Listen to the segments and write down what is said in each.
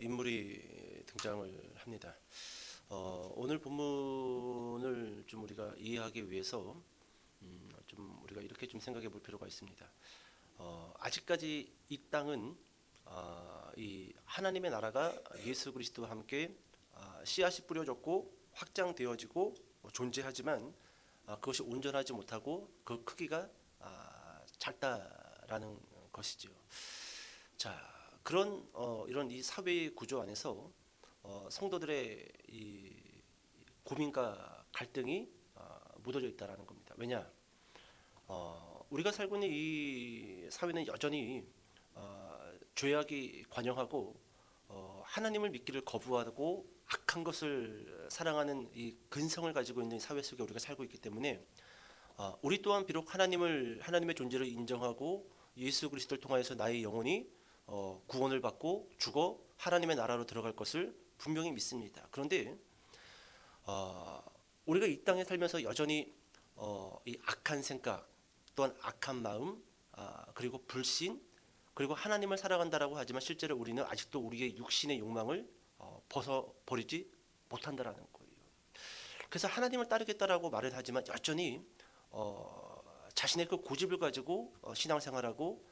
인물이 등장을 합니다. 오늘 본문을 좀 우리가 이해하기 위해서 좀 우리가 이렇게 좀 생각해 볼 필요가 있습니다. 아직까지 이 땅은 이 하나님의 나라가 예수 그리스도와 함께 씨앗이 뿌려졌고 확장되어지고 존재하지만 그것이 온전하지 못하고 그 크기가 작다라는 것이죠. 자, 그런 이런 이 사회의 구조 안에서 성도들의 이 고민과 갈등이 묻어져 있다라는 겁니다. 왜냐? 우리가 살고 있는 이 사회는 여전히 죄악이 관영하고 하나님을 믿기를 거부하고 악한 것을 사랑하는 이 근성을 가지고 있는 사회 속에 우리가 살고 있기 때문에 우리 또한 비록 하나님의 존재를 인정하고 예수 그리스도를 통하여서 나의 영혼이 구원을 받고 죽어 하나님의 나라로 들어갈 것을 분명히 믿습니다. 그런데 우리가 이 땅에 살면서 여전히 이 악한 생각 또한 악한 마음 그리고 불신 그리고 하나님을 사랑한다라고 하지만 실제로 우리는 아직도 우리의 육신의 욕망을 벗어버리지 못한다라는 거예요. 그래서 하나님을 따르겠다라고 말을 하지만 여전히 자신의 그 고집을 가지고 신앙생활하고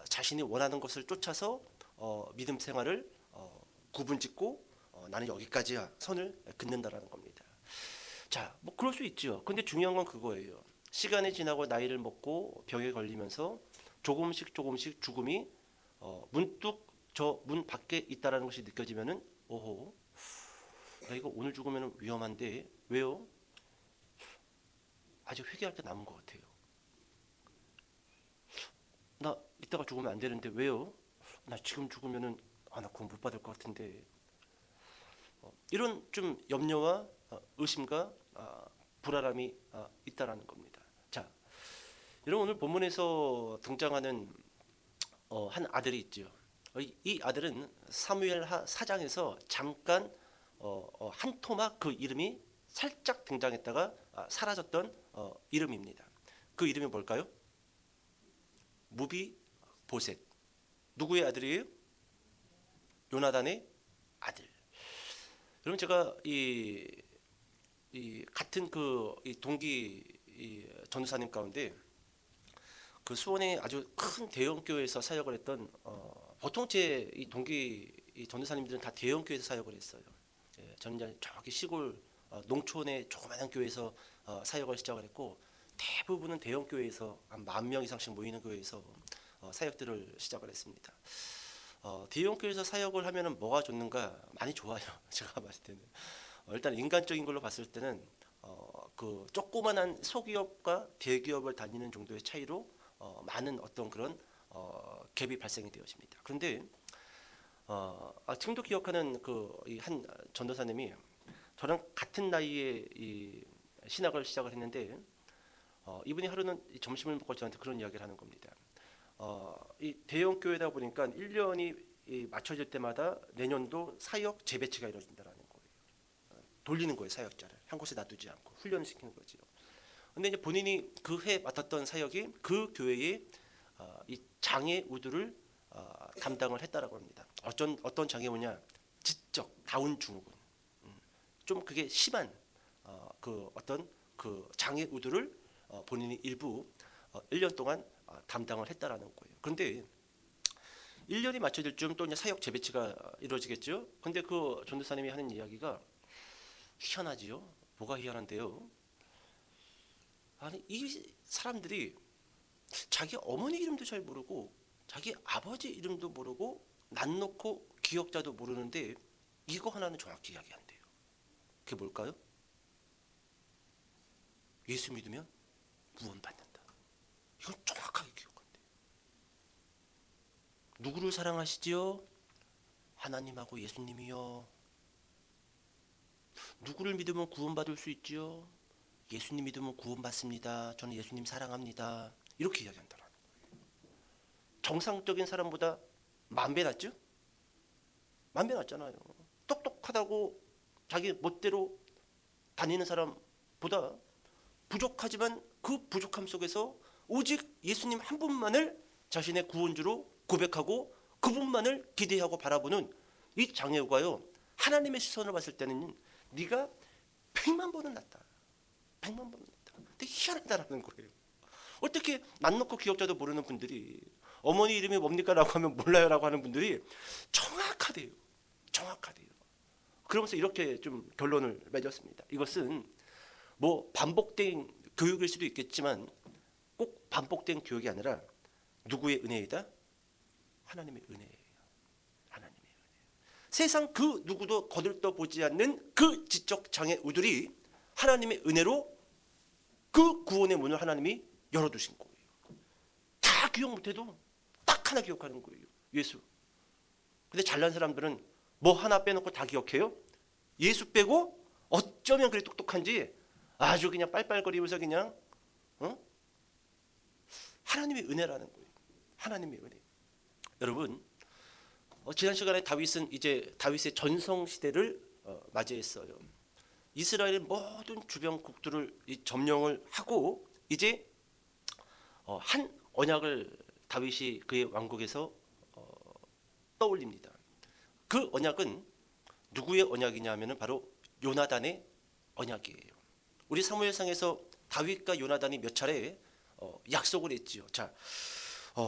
자신이 원하는 것을 쫓아서 믿음 생활을 구분짓고 나는 여기까지야 선을 긋는다라는 겁니다. 자, 뭐 그럴 수 있죠. 근데 중요한 건 그거예요. 시간이 지나고 나이를 먹고 병에 걸리면서 조금씩 죽음이 문득 저 문 밖에 있다라는 것이 느껴지면은 오호, 나 이거 오늘 죽으면 위험한데 왜요? 아직 회개할 게 남은 것 같아요. 나 이따가 죽으면 안 되는데 왜요? 나 지금 죽으면은 나 구원 못 받을 것 같은데 이런 좀 염려와 의심과 불안함이 있다라는 겁니다. 자, 여러분 오늘 본문에서 등장하는 한 아들이 있죠. 이 아들은 사무엘하 4장에서 잠깐 한 토막 그 이름이 살짝 등장했다가 사라졌던 이름입니다. 그 이름이 뭘까요? 무비보셋. 누구의 아들이에요? 요나단의 아들. 여러분 제가 이 같은 이 동기 전도사님 가운데 그 수원의 아주 큰 대형 교회에서 사역을 했던 보통 제 이 동기 전도사님들은 다 대형 교회에서 사역을 했어요. 예, 저는 이제 저기 시골 농촌의 조그마한 교회에서 사역을 시작을 했고 대부분은 대형 교회에서 한 10,000명 이상씩 모이는 교회에서 사역들을 시작을 했습니다. 대형 교회에서 사역을 하면은 뭐가 좋는가? 많이 좋아요. 제가 봤을 때는 일단 인간적인 걸로 봤을 때는 그 조그만한 소기업과 대기업을 다니는 정도의 차이로 많은 어떤 그런 갭이 발생이 되어집니다. 그런데 지금도 기억하는 그 한 전도사님이 저랑 같은 나이에 이 신학을 시작을 했는데 이분이 하루는 점심을 먹고 저한테 그런 이야기를 하는 겁니다. 이 대형 교회다 보니까 1년이 맞춰질 때마다 내년도 사역 재배치가 이루어진다라는 거예요. 돌리는 거예요, 사역자를. 한 곳에 놔두지 않고 훈련을 시키는 거죠. 근데 이제 본인이 그 해 맡았던 사역이 그 교회의 이 장애 우두를 담당을 했다라고 합니다. 어떤 장애우냐? 지적 다운 증후군. 좀 그게 심한 그 어떤 그 장애 우두를 본인이 일부 1년 동안 담당을 했다라는 거예요. 그런데 1년이 맞춰질 쯤 또 이제 사역 재배치가 이루어지겠죠. 근데 그 전도사님이 하는 이야기가 희한하지요. 뭐가 희한한데요? 아니 이 사람들이 자기 어머니 이름도 잘 모르고 자기 아버지 이름도 모르고 난 놓고 기억자도 모르는데 이거 하나는 정확히 이야기한대요. 그게 뭘까요? 예수 믿으면 구원받는다. 이건 정확하게 기억한대요. 누구를 사랑하시지요? 하나님하고 예수님이요. 누구를 믿으면 구원받을 수 있지요? 예수님 믿으면 구원받습니다. 저는 예수님 사랑합니다. 이렇게 이야기한다라는 거예요. 정상적인 사람보다 10,000배 낫죠? 10,000배 낫잖아요. 똑똑하다고 자기 멋대로 다니는 사람보다 부족하지만 그 부족함 속에서 오직 예수님 한 분만을 자신의 구원주로 고백하고 그분만을 기대하고 바라보는 이 장애우가요, 하나님의 시선을 봤을 때는 네가 100만 번은 낫다. 100만 번은 낫다. 근데 희한하다라는 거예요. 어떻게 난 놓고 기억자도 모르는 분들이 어머니 이름이 뭡니까? 라고 하면 몰라요 라고 하는 분들이 정확하대요. 정확하대요. 그러면서 이렇게 좀 결론을 맺었습니다. 이것은 뭐 반복된 교육일 수도 있겠지만 꼭 반복된 교육이 아니라 누구의 은혜이다? 하나님의 은혜예요. 하나님의 은혜. 세상 그 누구도 거들떠 보지 않는 그 지적 장애우들이 하나님의 은혜로 그 구원의 문을 하나님이 열어두신 거예요. 다 기억 못해도 딱 하나 기억하는 거예요. 예수. 근데 잘난 사람들은 뭐 하나 빼놓고 다 기억해요? 예수 빼고 어쩌면 그리 똑똑한지 아주 그냥 빨빨거리면서 그냥 하나님의 은혜라는 거예요. 하나님의 은혜. 여러분, 지난 시간에 다윗은 이제 다윗의 전성 시대를 맞이했어요. 이스라엘의 모든 주변국들을 점령을 하고 이제 한 언약을 다윗이 그의 왕국에서 떠올립니다. 그 언약은 누구의 언약이냐 하면은 바로 요나단의 언약이에요. 우리 사무엘상에서 다윗과 요나단이 몇 차례 약속을 했지요. 자,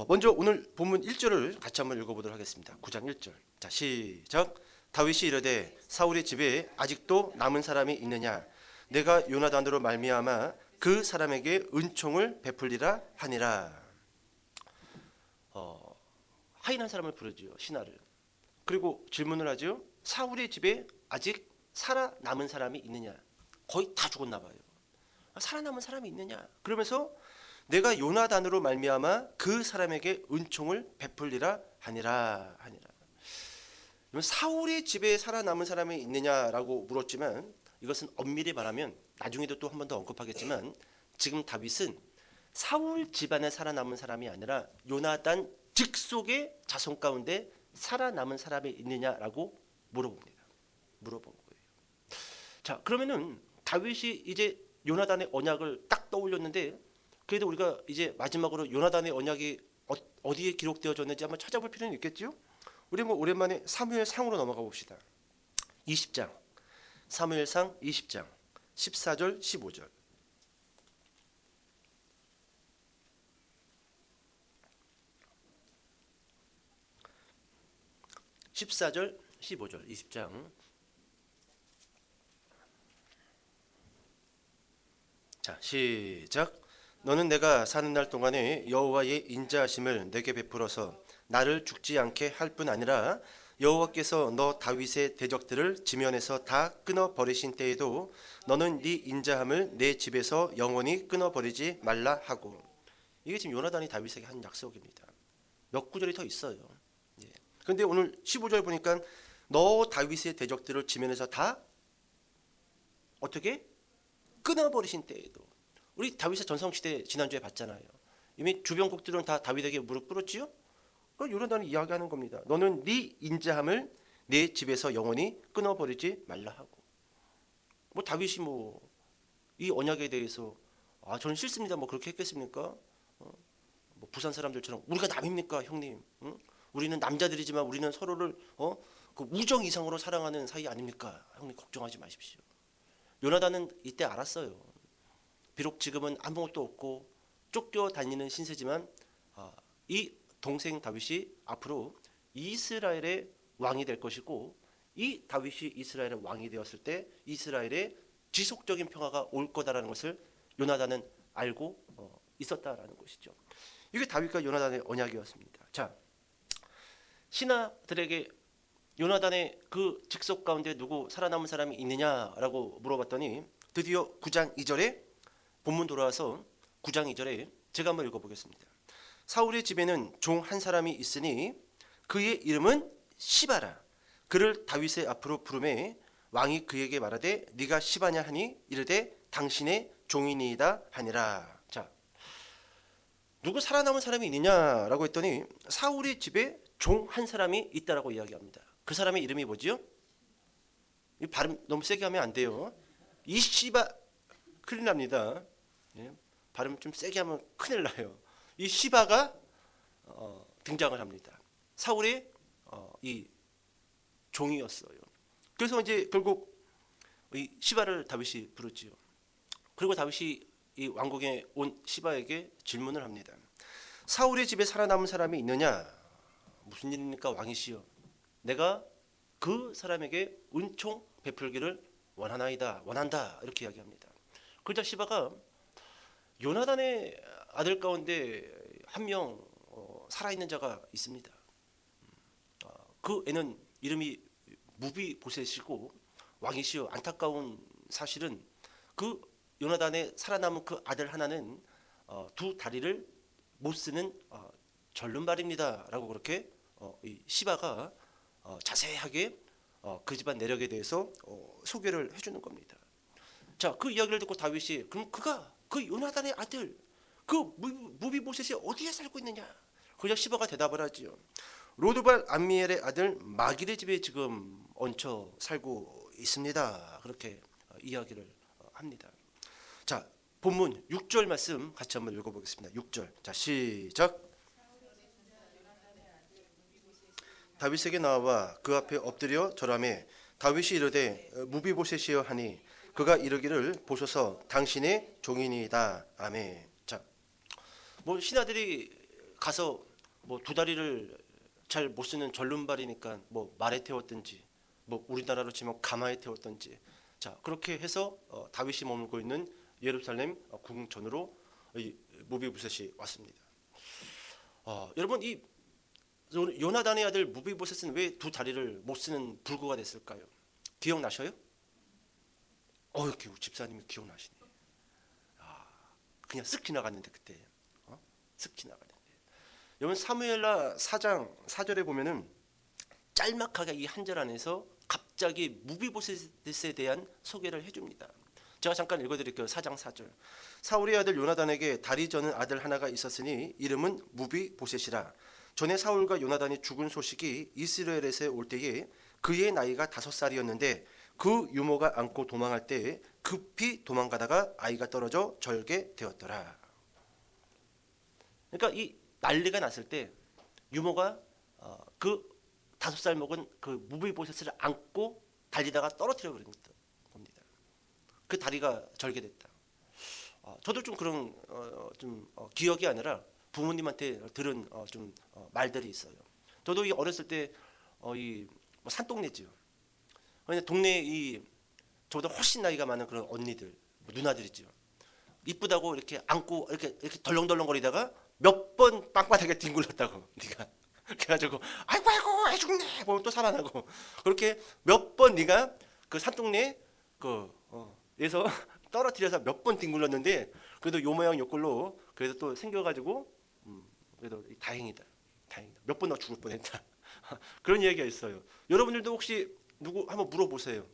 먼저 오늘 본문 1절을 같이 한번 읽어보도록 하겠습니다. 9장 1절. 자, 시작. 다윗이 이르되 사울의 집에 아직도 남은 사람이 있느냐? 내가 요나단으로 말미암아 그 사람에게 은총을 베풀리라 하니라. 하인한 사람을 부르지요. 신하를. 그리고 질문을 하죠. 사울의 집에 아직 살아남은 사람이 있느냐? 거의 다 죽었나 봐요. 살아남은 사람이 있느냐? 그러면서 내가 요나단으로 말미암아 그 사람에게 은총을 베풀리라 하니라. 사울의 집에 살아남은 사람이 있느냐라고 물었지만 이것은 엄밀히 말하면 나중에도 또 한 번 더 언급하겠지만 지금 다윗은 사울 집안에 살아남은 사람이 아니라 요나단 직속의 자손 가운데 살아남은 사람이 있느냐라고 물어봅니다. 물어본 거예요. 자, 그러면은 다윗이 이제 요나단의 언약을 딱 떠올렸는데 그래도 우리가 이제 마지막으로 요나단의 언약이 어디에 기록되어졌는지 한번 찾아볼 필요는 있겠죠? 우리 뭐 오랜만에 사무엘상으로 넘어가 봅시다. 20장. 사무엘상 20장 14절 15절. 14절 15절 20장. 자, 시작. 너는 내가 사는 날 동안에 여호와의 인자하심을 내게 베풀어서 나를 죽지 않게 할 뿐 아니라 여호와께서 너 다윗의 대적들을 지면에서 다 끊어 버리신 때에도 너는 네 인자함을 내 집에서 영원히 끊어 버리지 말라 하고. 이게 지금 요나단이 다윗에게 한 약속입니다. 몇 구절이 더 있어요. 그런데 오늘 15절 보니까 너 다윗의 대적들을 지면에서 다 어떻게 끊어버리신 때에도. 우리 다윗의 전성시대 지난주에 봤잖아요. 이미 주변국들은 다 다윗에게 무릎 꿇었지요. 요나단이 이야기하는 겁니다. 너는 네 인자함을 내 집에서 영원히 끊어버리지 말라 하고. 뭐 다윗이 뭐 이 언약에 대해서 저는 싫습니다 뭐 그렇게 했겠습니까? 뭐 부산 사람들처럼 우리가 남입니까 형님? 응? 우리는 남자들이지만 우리는 서로를 그 우정 이상으로 사랑하는 사이 아닙니까? 형님 걱정하지 마십시오. 요나단은 이때 알았어요. 비록 지금은 아무것도 없고 쫓겨다니는 신세지만 이 동생 다윗이 앞으로 이스라엘의 왕이 될 것이고 이 다윗이 이스라엘의 왕이 되었을 때 이스라엘의 지속적인 평화가 올 거다라는 것을 요나단은 알고 있었다라는 것이죠. 이게 다윗과 요나단의 언약이었습니다. 자, 신하들에게 요나단의 그 직속 가운데 누구 살아남은 사람이 있느냐라고 물어봤더니 드디어 9장 2절에 본문 돌아와서 9장 2절에 제가 한번 읽어보겠습니다. 사울의 집에는 종 한 사람이 있으니 그의 이름은 시바라. 그를 다윗의 앞으로 부르매 왕이 그에게 말하되 네가 시바냐 하니 이르되 당신의 종이니이다 하니라. 자, 누구 살아남은 사람이 있느냐라고 했더니 사울의 집에 종 한 사람이 있다라고 이야기합니다. 그 사람의 이름이 뭐지요? 이 발음 너무 세게 하면 안 돼요. 이 시바 큰일 납니다. 발음 좀 세게 하면 큰일 나요. 이 시바가 등장을 합니다. 사울의 이 종이었어요. 그래서 이제 결국 이 시바를 다윗이 부르지요. 그리고 다윗이 이 왕궁에 온 시바에게 질문을 합니다. 사울의 집에 살아남은 사람이 있느냐? 무슨 일입니까 왕이시여? 내가 그 사람에게 은총 베풀기를 원한다 이렇게 이야기합니다. 그러자 시바가 요나단의 아들 가운데 한 명 살아있는 자가 있습니다. 그 애는 이름이 무비보셋이고 왕이시여 안타까운 사실은 그 요나단의 살아남은 그 아들 하나는 두 다리를 못 쓰는 절름발입니다라고 그렇게 이 시바가 자세하게 그 집안 내력에 대해서 소개를 해주는 겁니다. 자, 그 이야기를 듣고 다윗이 그럼 그가 그 요나단의 아들 그 무비보셋이 어디에 살고 있느냐? 그러자 시바가 대답을 하지요. 로드발 암미엘의 아들 마길의 집에 지금 얹혀 살고 있습니다. 그렇게 이야기를 합니다. 자, 본문 6절 말씀 같이 한번 읽어보겠습니다. 6절. 자, 시작. 다윗에게 나와 그 앞에 엎드려 절하매 다윗이 이르되 무비보셋이여 하니 그가 이르기를 보소서 당신의 종이니이다. 아멘. 자, 뭐 신하들이 가서 뭐 두 다리를 잘 못 쓰는 절름발이니까 뭐 말에 태웠든지 뭐 우리나라로 치면 가마에 태웠든지 자 그렇게 해서 다윗이 머물고 있는 예루살렘 궁전으로 이 무비보셋이 왔습니다. 여러분 이 요나단의 아들 무비보셋은 왜 두 다리를 못 쓰는 불구가 됐을까요? 기억나셔요? 집사님이 기억나시네. 그냥 쓱 지나갔는데 그때 쓱 지나갔는데. 여러분 사무엘라 4장 4절에 보면은 짤막하게 이 한 절 안에서 갑자기 무비보셋에 대한 소개를 해줍니다. 제가 잠깐 읽어드릴게요. 4장 4절. 사울의 아들 요나단에게 다리 저는 아들 하나가 있었으니 이름은 무비보셋이라. 전에 사울과 요나단이 죽은 소식이 이스라엘에서 올 때에 그의 나이가 5살이었는데 그 유모가 안고 도망할 때에 급히 도망가다가 아이가 떨어져 절게 되었더라. 그러니까 이 난리가 났을 때 유모가 그 5살 먹은 그 무비보셋을 안고 달리다가 떨어뜨려 버린 겁니다. 그 다리가 절개됐다. 저도 좀 그런 기억이 아니라 부모님한테 들은 말들이 있어요. 저도 이 어렸을 때 이 뭐 산동네지요. 그냥 동네에 이 저보다 훨씬 나이가 많은 그런 언니들, 누나들이죠. 이쁘다고 이렇게 안고 이렇게 덜렁덜렁거리다가 몇 번 빵바닥에 뒹굴렀다고 네가. 그래가지고 아이고 애 죽네. 뭐 또 살아나고 그렇게 몇 번 네가 그 산동네 에서 떨어뜨려서 몇 번 뒹굴렀는데 그래도 요 모양 요 꼴로 그래도 또 생겨가지고 그래도 다행이다. 몇 번 더 죽을 뻔했다. 그런 얘기가 있어요. 여러분들도 혹시 누구 한번 물어보세요.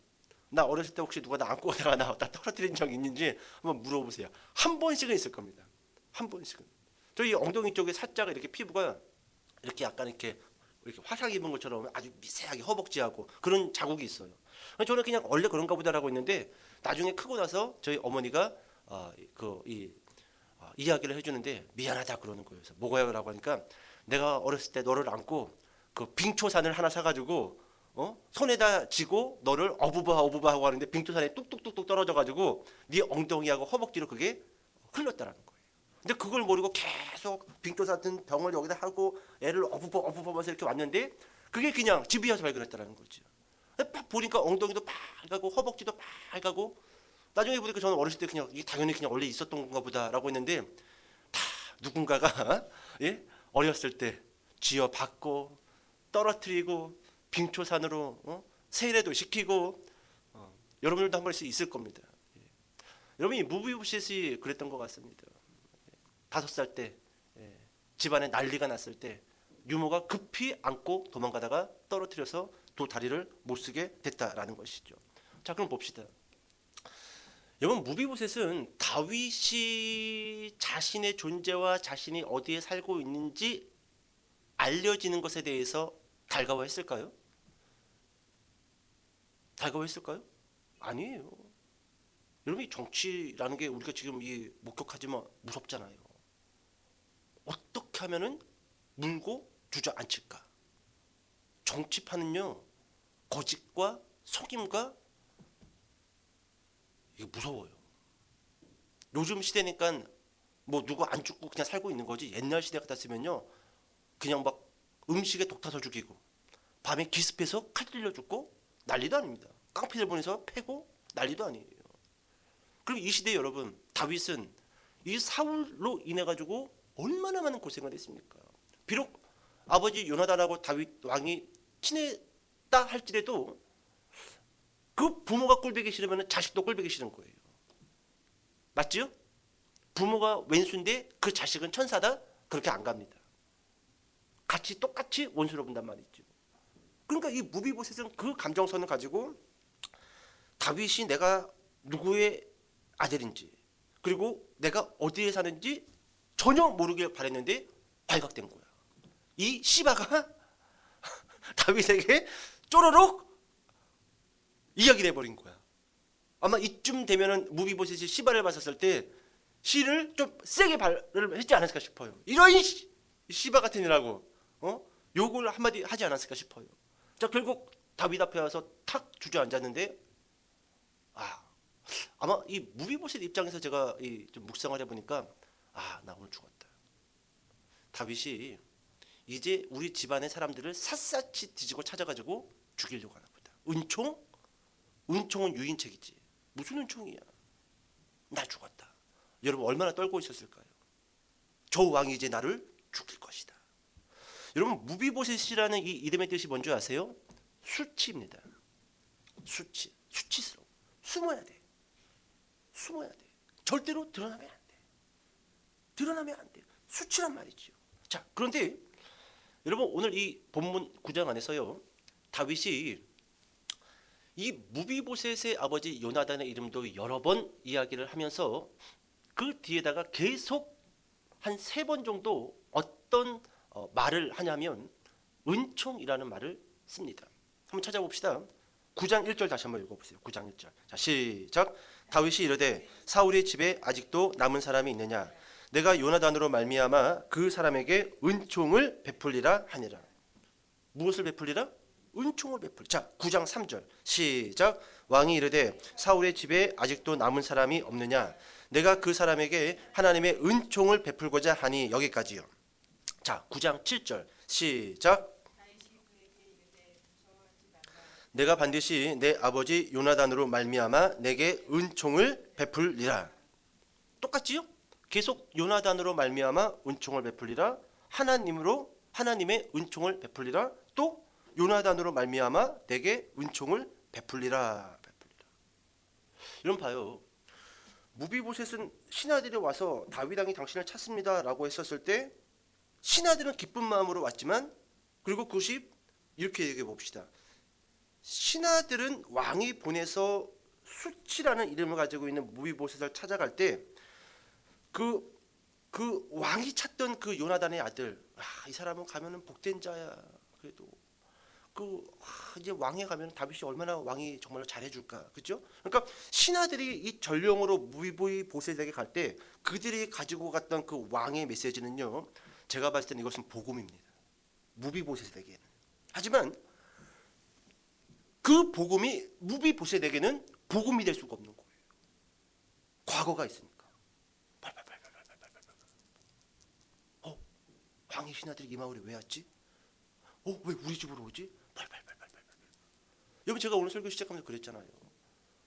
나 어렸을 때 혹시 누가 나 안고 가다가 나 떨어뜨린 적 있는지 한번 물어보세요. 한 번씩은 있을 겁니다. 한 번씩은. 저희 엉덩이 쪽에 살짝 이렇게 피부가 이렇게 약간 이렇게 화상 입은 것처럼 아주 미세하게 허벅지하고 그런 자국이 있어요. 저는 그냥 원래 그런가 보다라고 했는데 나중에 크고 나서 저희 어머니가 이야기를 해주는데 미안하다 그러는 거예요. 그래서 뭐가요라고 하니까 내가 어렸을 때 너를 안고 그 빙초산을 하나 사가지고 손에다 쥐고 너를 어부바 하고 하는데 빙초산에 뚝뚝뚝뚝 떨어져가지고 네 엉덩이하고 허벅지로 그게 흘렀다라는 거예요. 근데 그걸 모르고 계속 빙초산 같은 병을 여기다 하고 애를 어부바면서 이렇게 왔는데 그게 그냥 집에 와서 발견했다라는 거죠. 딱 보니까 엉덩이도 빨갛고 허벅지도 빨갛고 나중에 보니까 저는 어렸을 때 그냥 당연히 그냥 원래 있었던 건가 보다라고 했는데 다 누군가가 어렸을 때 쥐어받고 떨어뜨리고 빙초산으로 세례도 시키고 여러분들도 한 번씩 있을 겁니다. 여러분이 무비보셋이 그랬던 것 같습니다. 5살 때 집안에 난리가 났을 때 유모가 급히 안고 도망가다가 떨어뜨려서 두 다리를 못 쓰게 됐다라는 것이죠. 자, 그럼 봅시다. 여러분 무비보셋은 다윗이 자신의 존재와 자신이 어디에 살고 있는지 알려지는 것에 대해서 달가워했을까요? 달가워했을까요? 아니에요. 여러분 이 정치라는 게 우리가 지금 목격하지만 무섭잖아요. 어떻게 하면은 물고 주저앉힐까? 정치판은요 거짓과 속임과 이게 무서워요. 요즘 시대니까 뭐 누구 안 죽고 그냥 살고 있는 거지, 옛날 시대 같았으면요 그냥 막 음식에 독 타서 죽이고 밤에 기습해서 칼 찔려 죽고 난리도 아닙니다. 깡패들 보내서 패고 난리도 아니에요. 그리고 이 시대 여러분, 다윗은 이 사울로 인해 가지고 얼마나 많은 고생을 했습니까? 비록 아버지 요나단하고 다윗 왕이 친했다 할지라도 그 부모가 꼴보기 싫으면 자식도 꼴보기 싫은 거예요. 맞죠? 부모가 왼수인데 그 자식은 천사다? 그렇게 안 갑니다. 같이 똑같이 원수로 본단 말이죠. 그러니까 이 무비보셋은 그 감정선을 가지고 다윗이 내가 누구의 아들인지 그리고 내가 어디에 사는지 전혀 모르길 바랬는데 발각된 거야. 이 시바가 다윗에게 쪼르륵 이야기를 해버린 거야. 아마 이쯤 되면은 무비보셋이 시바를 봤었을 때 시를 좀 세게 발을 했지 않았을까 싶어요. 이런 시바 같은 이라고 욕을 한마디 하지 않았을까 싶어요. 자, 결국 다윗 앞에 와서 탁 주저앉았는데 아마 이 무비보셋 입장에서 제가 좀 묵상을 해보니까 나 오늘 죽었다. 다윗이 이제 우리 집안의 사람들을 샅샅이 뒤지고 찾아가지고 죽이려고 하나 보다. 은총? 은총은 유인책이지. 무슨 은총이야. 나 죽었다. 여러분 얼마나 떨고 있었을까요? 저 왕이 이제 나를 죽일 것이다. 여러분 무비보셋이라는 이 이름의 뜻이 뭔지 아세요? 수치입니다. 수치. 수치스러워. 숨어야 돼. 숨어야 돼. 절대로 드러나면 안 돼. 드러나면 안 돼. 수치란 말이죠. 자, 그런데 여러분 오늘 이 본문 9장 안에서요 다윗이 이 무비보셋의 아버지 요나단의 이름도 여러 번 이야기를 하면서 그 뒤에다가 계속 한 3번 정도 어떤 말을 하냐면 은총이라는 말을 씁니다. 한번 찾아봅시다. 9장 1절 다시 한번 읽어보세요. 9장 1절. 자, 시작. 다윗이 이르되 사울의 집에 아직도 남은 사람이 있느냐? 내가 요나단으로 말미암아 그 사람에게 은총을 베풀리라 하니라. 무엇을 베풀리라? 은총을 베풀리. 자, 9장 3절. 시작. 왕이 이르되 사울의 집에 아직도 남은 사람이 없느냐? 내가 그 사람에게 하나님의 은총을 베풀고자 하니. 여기까지요. 자, 9장 7절. 시작. 내가 반드시 내 아버지 요나단으로 말미암아 내게 은총을 베풀리라. 똑같지요? 계속 요나단으로 말미암아 은총을 베풀리라. 하나님으로 하나님의 은총을 베풀리라. 또 요나단으로 말미암아 내게 은총을 베풀리라. 여러분 봐요. 무비보셋은 신하들이 와서 다윗 왕이 당신을 찾습니다라고 했었을 때 신하들은 기쁜 마음으로 왔지만 그리고 그것이 이렇게 얘기해 봅시다. 신하들은 왕이 보내서 수치라는 이름을 가지고 있는 무비보셋을 찾아갈 때 그 왕이 찾던 그 요나단의 아들, 이 사람은 가면은 복된 자야. 그래도 이제 왕에 가면 다윗이 얼마나 왕이 정말로 잘해줄까, 그렇죠? 그러니까 신하들이 이 전령으로 무비보셋에게 갈 때 그들이 가지고 갔던 그 왕의 메시지는요, 제가 봤을 때는 이것은 복음입니다. 무비보셋에게는. 하지만 그 복음이 무비보셋에게는 복음이 될 수가 없는 거예요. 과거가 있으니까. 왕의 신하들이 이 마을에 왜 왔지? 왜 우리 집으로 오지? 여러분 제가 오늘 설교 시작하면서 그랬잖아요.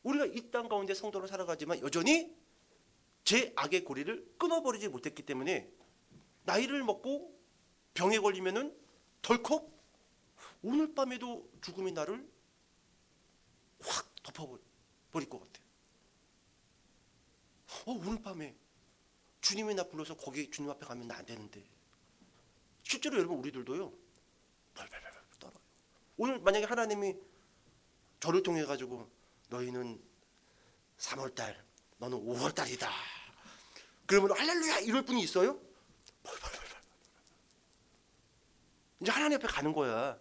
우리가 이 땅 가운데 성도로 살아가지만 여전히 제 악의 고리를 끊어버리지 못했기 때문에 나이를 먹고 병에 걸리면은 덜컥 오늘 밤에도 죽음이 나를 확 덮어버릴 것 같아요. 오늘 밤에 주님이 나 불러서 거기 주님 앞에 가면 나 안 되는데. 실제로 여러분 우리들도요 떨어요. 오늘 만약에 하나님이 저를 통해 가지고 너희는 3월달, 너는 5월달이다. 그러면 할렐루야 이럴 분이 있어요? 이제 하나님 앞에 가는 거야.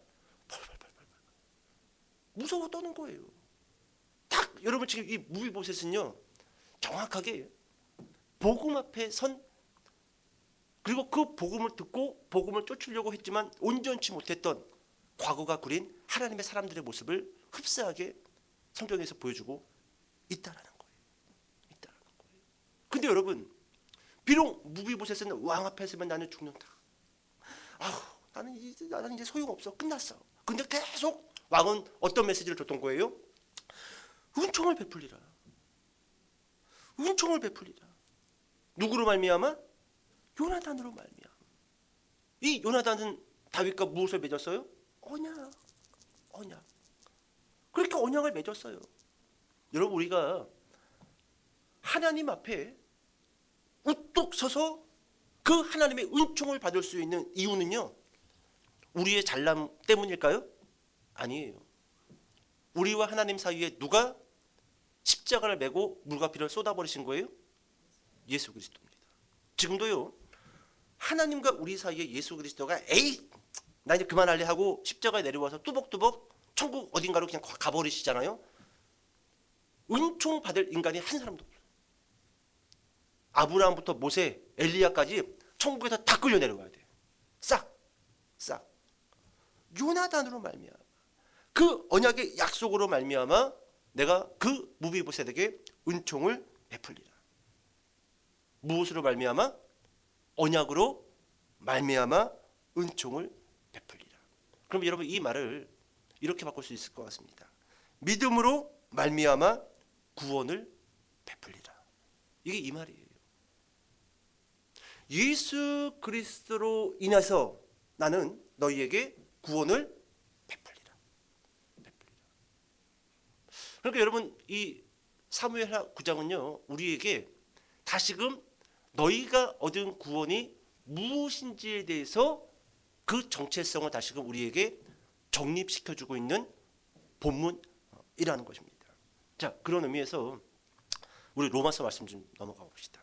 무서워 떠는 거예요. 딱 여러분 지금 이 무비보셋은요 정확하게 복음 앞에 선 그리고 그 복음을 듣고 복음을 쫓으려고 했지만 온전치 못했던 과거가 구린 하나님의 사람들의 모습을 흡사하게 성경에서 보여주고 있다라는 거예요. 있다라는 거예요. 근데 여러분, 비록 무비보셋은 왕 앞에 서면 나는 죽는다. 나는 이제 소용없어. 끝났어. 근데 계속 왕은 어떤 메시지를 줬던 거예요? 은총을 베풀리라. 은총을 베풀리라. 누구로 말미암아? 요나단으로 말미암아. 이 요나단은 다윗과 무엇을 맺었어요? 언약. 언약. 그렇게 언약을 맺었어요. 여러분, 우리가 하나님 앞에 우뚝 서서 그 하나님의 은총을 받을 수 있는 이유는요, 우리의 잘남 때문일까요? 아니에요. 우리와 하나님 사이에 누가 십자가를 메고 물과 피를 쏟아버리신 거예요? 예수 그리스도입니다. 지금도요, 하나님과 우리 사이에 예수 그리스도가 나 이제 그만할래 하고 십자가에 내려와서 뚜벅뚜벅 천국 어딘가로 그냥 가버리시잖아요. 은총 받을 인간이 한 사람도 없어요. 아브라함부터 모세, 엘리야까지 천국에서 다 끌려 내려가야 돼요. 싹. 요나단으로 말미암아, 그 언약의 약속으로 말미암아 내가 그 무비보셋에게 은총을 베풀리라. 무엇으로 말미암아? 언약으로 말미암아 은총을 베풀리라. 그럼 여러분, 이 말을 이렇게 바꿀 수 있을 것 같습니다. 믿음으로 말미암아 구원을 베풀리라. 이게 이 말이에요. 예수 그리스도로 인해서 나는 너희에게 구원을 베풀리라. 그러니까 여러분, 이 사무엘하 9장은요, 우리에게 다시금 너희가 얻은 구원이 무엇인지에 대해서 그 정체성을 다시금 우리에게 정립시켜주고 있는 본문이라는 것입니다. 자, 그런 의미에서 우리 로마서 말씀 좀 넘어가 봅시다.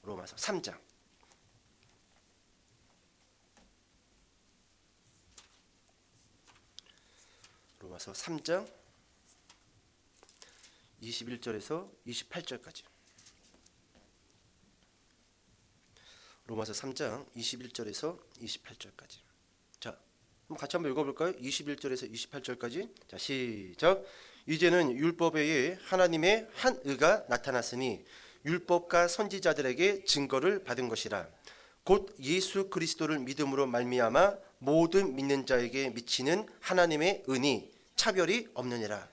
로마서 3장. 로마서 3장 21절에서 28절까지. 로마서 3장 21절에서 28절까지. 자, 같이 한번 읽어볼까요? 21절에서 28절까지. 자, 시작. 이제는 율법 외에 하나님의 한 의가 나타났으니 율법과 선지자들에게 증거를 받은 것이라. 곧 예수 그리스도를 믿음으로 말미암아 모든 믿는 자에게 미치는 하나님의 은이 차별이 없느니라.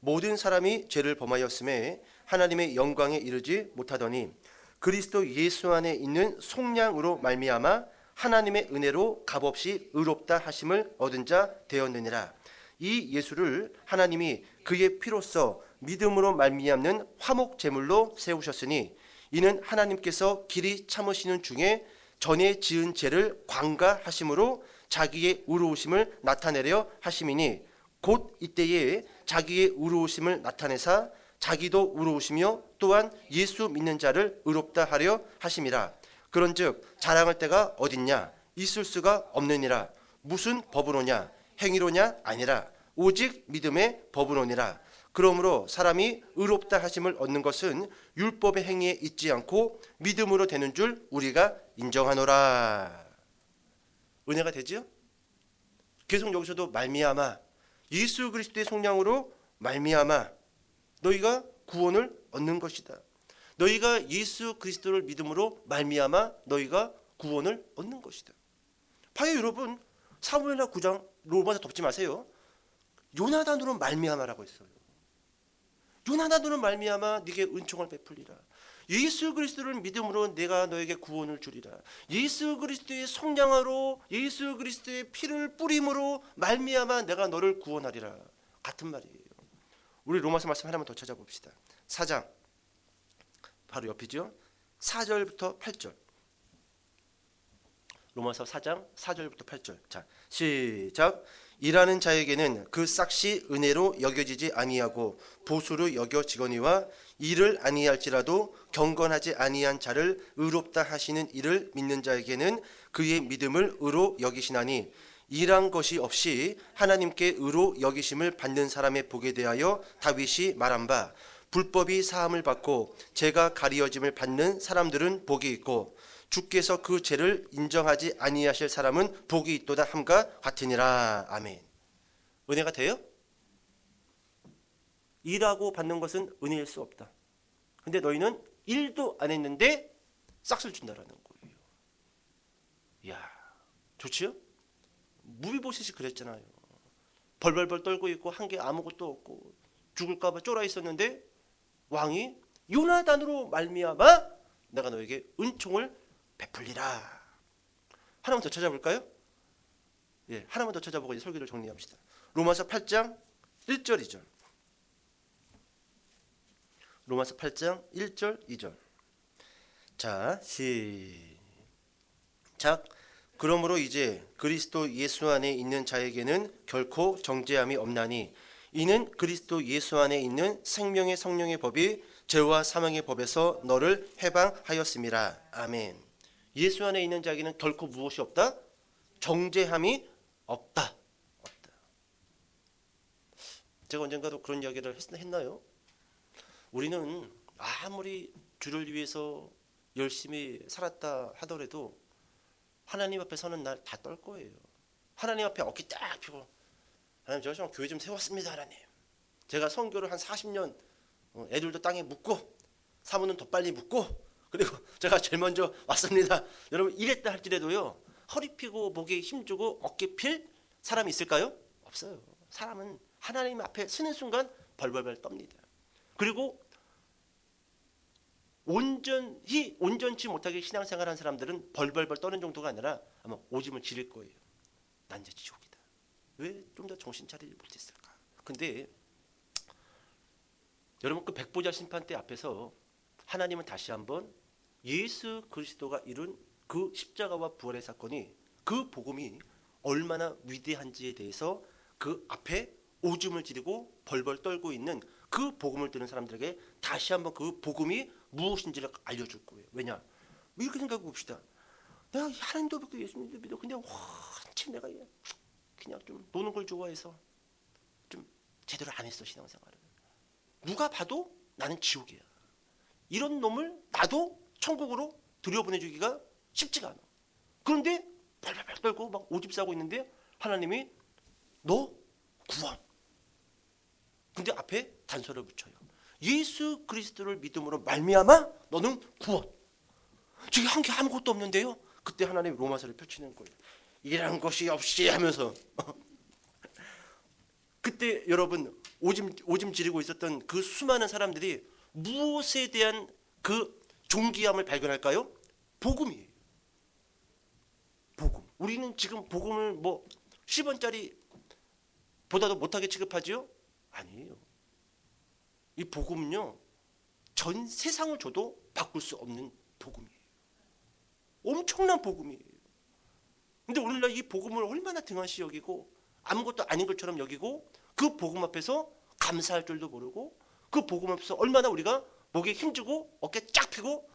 모든 사람이 죄를 범하였음에 하나님의 영광에 이르지 못하더니 그리스도 예수 안에 있는 속량으로 말미암아 하나님의 은혜로 값없이 의롭다 하심을 얻은 자 되었느니라. 이 예수를 하나님이 그의 피로써 믿음으로 말미암는 화목 제물로 세우셨으니 이는 하나님께서 길이 참으시는 중에 전에 지은 죄를 관가하심으로 자기의 의로우심을 나타내려 하심이니 곧 이때에 자기의 의로우심을 나타내사 자기도 의로우시며 또한 예수 믿는 자를 의롭다 하려 하심이라. 그런즉 자랑할 때가 어딨냐? 있을 수가 없느니라. 무슨 법으로냐? 행위로냐? 아니라 오직 믿음의 법으로니라. 그러므로 사람이 의롭다 하심을 얻는 것은 율법의 행위에 있지 않고 믿음으로 되는 줄 우리가 인정하노라. 은혜가 되죠? 계속 여기서도 말미암아, 예수 그리스도의 속량으로 말미암아 너희가 구원을 얻는 것이다. 너희가 예수 그리스도를 믿음으로 말미암아 너희가 구원을 얻는 것이다. 봐요 여러분, 사무엘하 9장 로마서 덮지 마세요. 요나단으로 말미암아라고 했어요. 요나단으로 말미암아 네게 은총을 베풀리라. 예수 그리스도를 믿음으로 내가 너에게 구원을 주리라. 예수 그리스도의 속량으로 예수 그리스도의 피를 뿌림으로 말미암아 내가 너를 구원하리라. 같은 말이에요. 우리 로마서 말씀 하나만 더 찾아봅시다. 4장 바로 옆이죠. 4절부터 8절. 로마서 4장 4절부터 8절. 자, 시작. 일하는 자에게는 그 싹시 은혜로 여겨지지 아니하고 보수로 여겨지거니와 일을 아니할지라도 경건하지 아니한 자를 의롭다 하시는 이를 믿는 자에게는 그의 믿음을 의로 여기시나니 일한 것이 없이 하나님께 의로 여기심을 받는 사람의 복에 대하여 다윗이 말한 바 불법이 사함을 받고 죄가 가리어짐을 받는 사람들은 복이 있고 주께서 그 죄를 인정하지 아니하실 사람은 복이 있도다 함과 같으니라. 아멘. 은혜가 돼요? 일하고 받는 것은 은혜일 수 없다. 근데 너희는 일도 안 했는데 싹을 준다라는 거예요. 이야, 좋지요? 무비보셋이 그랬잖아요. 벌벌벌 떨고 있고 한 게 아무것도 없고 죽을까봐 쫄아 있었는데 왕이 요나단으로 말미암아 내가 너에게 은총을 베풀리라. 하나만 더 찾아볼까요? 예, 하나만 더 찾아보고 이제 설교를 정리합시다. 로마서 8장 1절 2절. 로마서 8장 1절 2절. 자, 시작. 그러므로 이제 그리스도 예수 안에 있는 자에게는 결코 정죄함이 없나니 이는 그리스도 예수 안에 있는 생명의 성령의 법이 죄와 사망의 법에서 너를 해방하였음이라. 아멘. 예수 안에 있는 자에게는 결코 무엇이 없다? 정죄함이 없다. 없다. 제가 언젠가도 그런 이야기를 했나요? 우리는 아무리 주를 위해서 열심히 살았다 하더라도 하나님 앞에 서는 날 다 떨 거예요. 하나님 앞에 어깨 딱 펴고 하나님 저 좀 교회 좀 세웠습니다. 하나님 제가 선교를 한 40년 애들도 땅에 묻고 사모는 더 빨리 묻고 그리고 제가 제일 먼저 왔습니다. 여러분 이랬다 할지라도요 허리 펴고 목에 힘주고 어깨 필 사람이 있을까요? 없어요. 사람은 하나님 앞에 서는 순간 벌벌벌 떱니다. 그리고 온전치 못하게 신앙생활한 사람들은 벌벌벌 떠는 정도가 아니라 아마 오줌을 지릴 거예요. 난 이제 지옥이다. 왜 좀 더 정신 차리지 못했을까? 근데 여러분 그 백보자 심판대 앞에서 하나님은 다시 한번 예수 그리스도가 이룬 그 십자가와 부활의 사건이 그 복음이 얼마나 위대한지에 대해서 그 앞에 오줌을 지르고 벌벌 떨고 있는 그 복음을 듣는 사람들에게 다시 한번 그 복음이 무엇인지를 알려줄 거예요. 왜냐? 이렇게 생각해 봅시다. 내가 하나님도 믿고 예수님도 믿어. 근데 완전 내가 그냥 좀 노는 걸 좋아해서 좀 제대로 안 했어 신앙생활을. 누가 봐도 나는 지옥이야. 이런 놈을 나도 천국으로 들여보내주기가 쉽지가 않아. 그런데 발발발 떨고 막 오줌 싸고 있는데 하나님이 너 구원. 근데 앞에 단서를 붙여요. 예수 그리스도를 믿음으로 말미암아 너는 구원. 저기 한 게 아무것도 없는데요. 그때 하나님이 로마서를 펼치는 거예요. 이란 것이 없이 하면서 그때 여러분 오줌 지르고 있었던 그 수많은 사람들이 무엇에 대한 그 존귀함을 발견할까요? 복음이에요. 복음. 우리는 지금 복음을 뭐 10원짜리 보다도 못하게 취급하지요? 아니에요. 이 복음은요 전 세상을 줘도 바꿀 수 없는 복음이에요. 엄청난 복음이에요. 근데 오늘날 이 복음을 얼마나 등한시 여기고 아무것도 아닌 것처럼 여기고 그 복음 앞에서 감사할 줄도 모르고 그 복음 앞에서 얼마나 우리가 목에 힘주고 어깨 쫙 펴고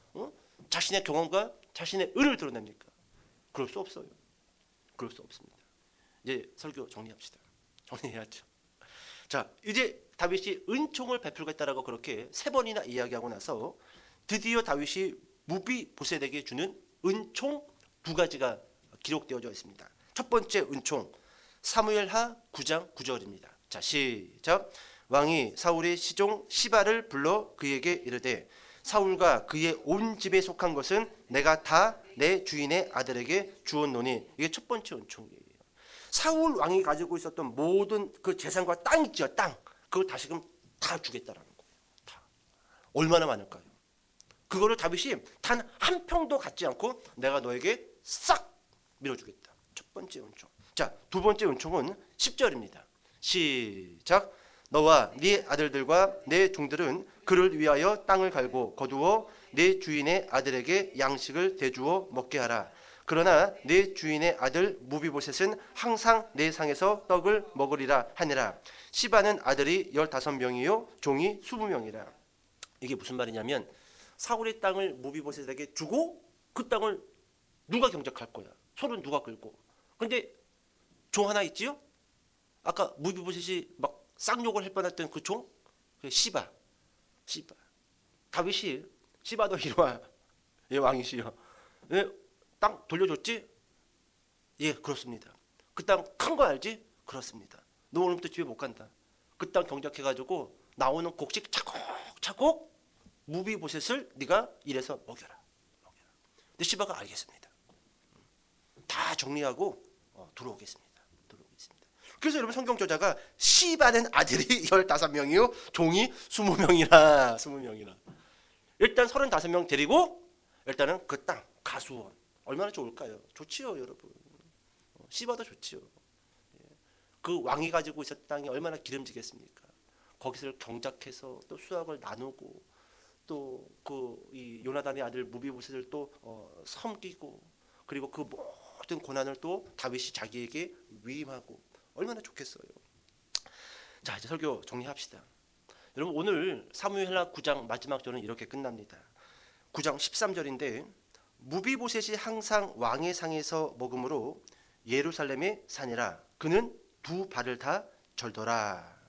자신의 경험과 자신의 의를 드러냅니까? 그럴 수 없어요. 그럴 수 없습니다. 이제 설교 정리합시다. 정리해야죠. 자, 이제 다윗이 은총을 베풀겠다라고 그렇게 3번이나 이야기하고 나서 드디어 다윗이 무비보셋에게 주는 은총 2가지가 기록되어져 있습니다. 첫 번째 은총 사무엘하 9장 9절입니다. 자, 시작. 왕이 사울의 시종 시바를 불러 그에게 이르되 사울과 그의 온 집에 속한 것은 내가 다 내 주인의 아들에게 주었노니. 이게 첫 번째 은총이에요. 사울 왕이 가지고 있었던 모든 그 재산과 땅 있죠. 땅. 그거 다시금 다 주겠다라는 거예요. 다. 얼마나 많을까요? 그거를 다윗이 단 한 평도 갖지 않고 내가 너에게 싹 밀어주겠다. 첫 번째 은총. 자, 두 번째 은총은 10절입니다. 시작. 너와 네 아들들과 네 종들은 그를 위하여 땅을 갈고 거두어 네 주인의 아들에게 양식을 대주어 먹게 하라. 그러나 네 주인의 아들 무비보셋은 항상 내 상에서 떡을 먹으리라 하니라. 시바는 아들이 15명이요 종이 20명이라. 이게 무슨 말이냐면 사울의 땅을 무비보셋에게 주고 그 땅을 누가 경작할 거야? 손은 누가 끌고? 근데 종 하나 있지요? 아까 무비보셋이 막 쌍욕을 할 뻔했던 그 종? 시바. 다윗이 시바도 이리와. 얘 왕이시여. 예, 땅 돌려줬지? 예, 그렇습니다. 그 땅 큰 거 알지? 그렇습니다. 너 오늘부터 집에 못 간다. 그 땅 경작해가지고 나오는 곡식 차곡차곡 무비보셋을 네가 이래서 먹여라. 근데 시바가 알겠습니다. 다 정리하고 들어오겠습니다. 그래서 여러분 성경 저자가 시바는 아들이 15명이요 종이 20명이나 일단 35명 데리고 일단은 그 땅 가수원 얼마나 좋을까요? 좋지요 여러분. 시바도 좋지요. 그 왕이 가지고 있었던 땅이 얼마나 기름지겠습니까? 거기서 경작해서 또 수확을 나누고 또 그 이 요나단의 아들 무비보셋을 또 섬기고 그리고 그 모든 고난을 또 다윗이 자기에게 위임하고 얼마나 좋겠어요. 자 이제 설교 정리합시다. 여러분 오늘 사무엘하 9장 마지막 절은 이렇게 끝납니다. 9장 13절인데 무비보셋이 항상 왕의 상에서 먹음으로 예루살렘에 사니라 그는 두 발을 다 절더라.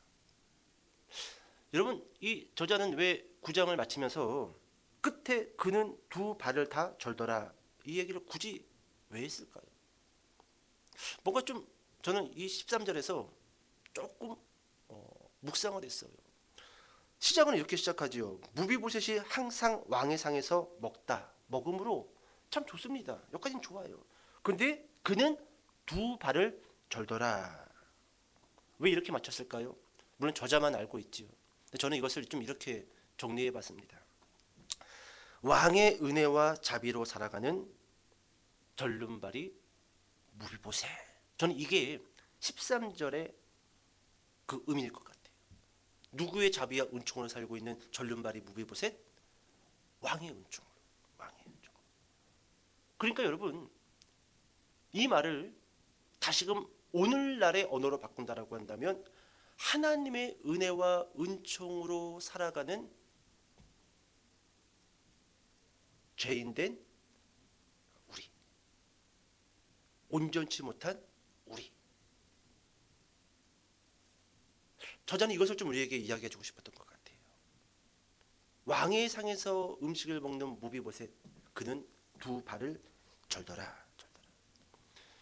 여러분 이 저자는 왜 9장을 마치면서 끝에 그는 두 발을 다 절더라 이 얘기를 굳이 왜 했을까요? 뭔가 좀 저는 이 13절에서 조금 묵상을 했어요. 시작은 이렇게 시작하지요. 무비보셋이 항상 왕의 상에서 먹음으로 참 좋습니다. 여기까지는 좋아요. 근데 그는 두 발을 절더라. 왜 이렇게 맞췄을까요? 물론 저자만 알고 있지요. 저는 이것을 좀 이렇게 정리해봤습니다. 왕의 은혜와 자비로 살아가는 절름발이 무비보셋. 저는 이게 13절의 그 의미일 것 같아요. 누구의 자비와 은총으로 살고 있는 절름발이 무비보셋? 왕의 은총으로. 그러니까 여러분 이 말을 다시금 오늘날의 언어로 바꾼다라고 한다면 하나님의 은혜와 은총으로 살아가는 죄인된 우리, 온전치 못한 우리. 저자는 이것을 좀 우리에게 이야기해주고 싶었던 것 같아요. 왕의 상에서 음식을 먹는 무비보셋, 그는 두 발을 절더라.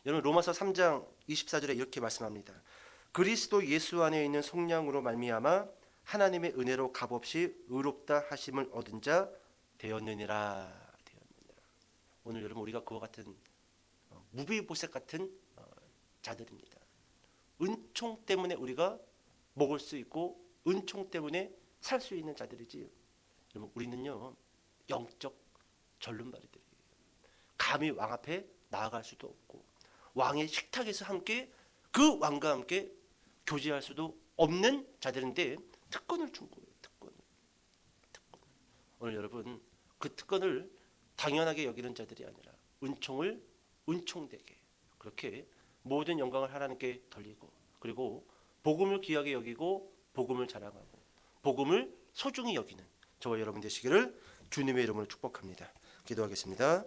여러분 로마서 3장 24절에 이렇게 말씀합니다. 그리스도 예수 안에 있는 속량으로 말미암아 하나님의 은혜로 값없이 의롭다 하심을 얻은 자 되었느니라. 오늘 여러분 우리가 그와 같은 무비보셋 같은 자들입니다. 은총 때문에 우리가 먹을 수 있고 은총 때문에 살 수 있는 자들이지. 여러분 우리는요 영적 절름발이들이에요. 감히 왕 앞에 나아갈 수도 없고 왕의 식탁에서 함께 그 왕과 함께 교제할 수도 없는 자들인데 특권을 준 거예요. 특권. 오늘 여러분 그 특권을 당연하게 여기는 자들이 아니라 은총을 은총되게 그렇게 모든 영광을 하나님께 돌리고 그리고 복음을 귀하게 여기고 복음을 자랑하고 복음을 소중히 여기는 저와 여러분 되시기를 주님의 이름으로 축복합니다. 기도하겠습니다.